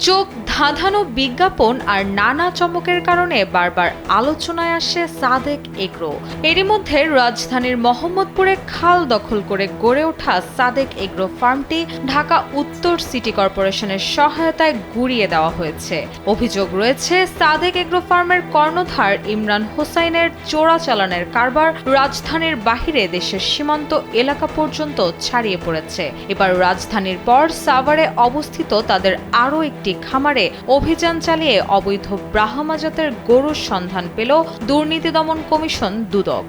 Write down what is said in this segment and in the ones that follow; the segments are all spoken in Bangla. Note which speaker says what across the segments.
Speaker 1: চোখ ধাঁধানো বিজ্ঞাপন আর নানা চমকের কারণে বারবার আলোচনায় আসে সাদেক এগ্রো। এরই মধ্যে রাজধানীর মোহাম্মদপুরে খাল দখল করে গড়ে ওঠা সাদেক এগ্রো ফার্মটি ঢাকা উত্তর সিটি কর্পোরেশনের সহায়তায় গুড়িয়ে দেওয়া হয়েছে। অভিযোগ রয়েছে, সাদেক এগ্রো ফার্মের কর্ণধার ইমরান হোসাইনের চোরাচালানের কারবার রাজধানীর বাহিরে দেশের সীমান্ত এলাকা পর্যন্ত ছড়িয়ে পড়েছে। এবার রাজধানীর পর সাভারে অবস্থিত তাদের আরও একটি খামারে অভিযান চালিয়ে অবৈধ ব্রাহ্মা জাতের গরুর সন্ধান পেল দুর্নীতি দমন কমিশন দুদক।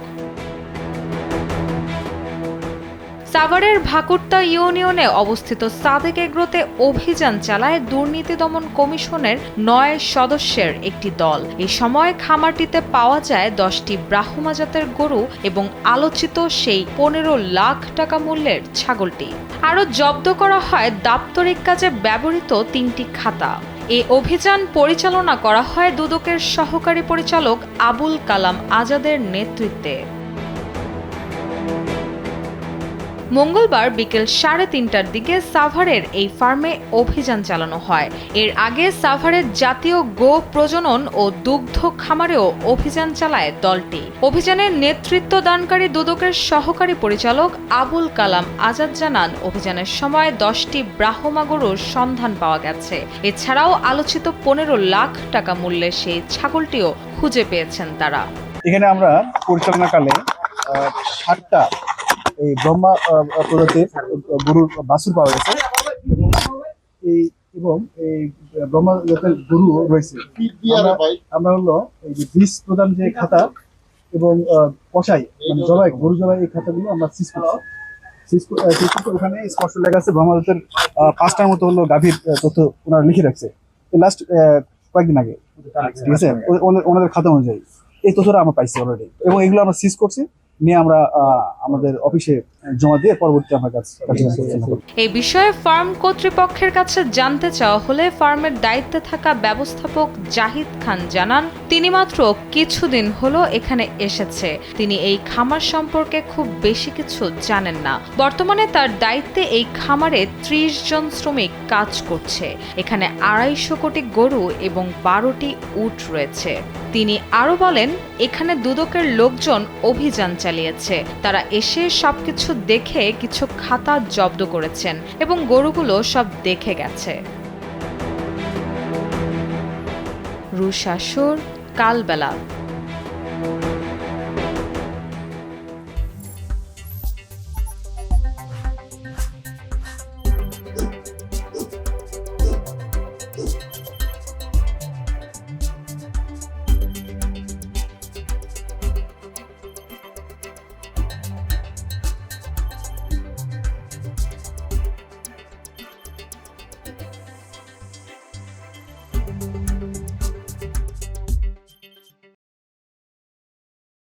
Speaker 1: সাভারের ভাকুরতা ইউনিয়নে অবস্থিত সাদেক এগ্রোতে অভিযান চালায় দুর্নীতি দমন কমিশনের ৯ সদস্যের একটি দল। এই সময় খামারটিতে পাওয়া যায় ১০টি ব্রাহ্মা জাতের গরু এবং আলোচিত সেই ১৫ লাখ টাকা মূল্যের ছাগলটি। আরও জব্দ করা হয় দাপ্তরিক কাজে ব্যবহৃত ৩টি খাতা। এই অভিযান পরিচালনা করা হয় দুদকের সহকারী পরিচালক আবুল কালাম আজাদের নেতৃত্বে। মঙ্গলবার বিকেল ৩:৩০টার দিকে সাভারের এই ফার্মে অভিযান চালানো হয়। এর আগে সাভারের জাতীয় গো প্রজনন ও দুগ্ধ খামারেও অভিযান চালায় দলটি। অভিযানের নেতৃত্ব দানকারী দুদকের সহকারী পরিচালক আবুল কালাম আজাদ জানান, অভিযানের সময় 10টি ব্রাহ্মা গরুর সন্ধান পাওয়া গেছে। এছাড়াও আলোচিত ১৫ লাখ টাকা মূল্যের সেই ছাগলটিও খুঁজে পেয়েছেন তারা।
Speaker 2: এখানে আমরা পরিচালনাকালে 7টা এই ব্রহ্মা প্রজাতির গরুর বাছুর পাওয়া গেছে এবং এই ব্রহ্মা জাতের গরু রয়েছে। আমরা হলো এই যে বীজ প্রদান যে খাতা এবং কষাই মানে জবাই গরু জবাই এই খাতাগুলো আমরা সিজ করছি। ওখানে স্পষ্ট লেখা আছে ব্রহ্মা জাতের 5টার মতো হলো গাভীর তথ্য ওনারা লিখে রাখছে লাস্ট কয়েকদিন আগে, ঠিক আছে, ওনাদের খাতা অনুযায়ী এই তথ্যটা আমরা পাইছি অলরেডি এবং এগুলো আমরা সিজ করছি, নিয়ে আমরা আমাদের অফিসে জমা দিয়ে পরবর্তী আমার কাছে।
Speaker 1: এই বিষয়ে ফার্ম কর্তৃপক্ষের কাছে জানতে চাওয়া হলে ফার্মের দায়িত্বে থাকা ব্যবস্থাপক জাহিদ খান জানান, তিনি মাত্র কিছুদিন হলো এখানে এসেছে। তিনি এই খামার সম্পর্কে খুব বেশি কিছু জানেন না। বর্তমানে তার দায়িত্বে এই খামারে 30 জন শ্রমিক কাজ করছে। এখানে 250 কোটি গরু এবং 12টি উট রয়েছে। তিনি আরো বলেন, এখানে দুদকের লোকজন অভিযান চালিয়েছে। তারা এসে সবকিছু দেখে কিছু খাতা জব্দ করেছেন এবং গরুগুলো সব দেখে গেছে। রুশাসুর, কালবেলা।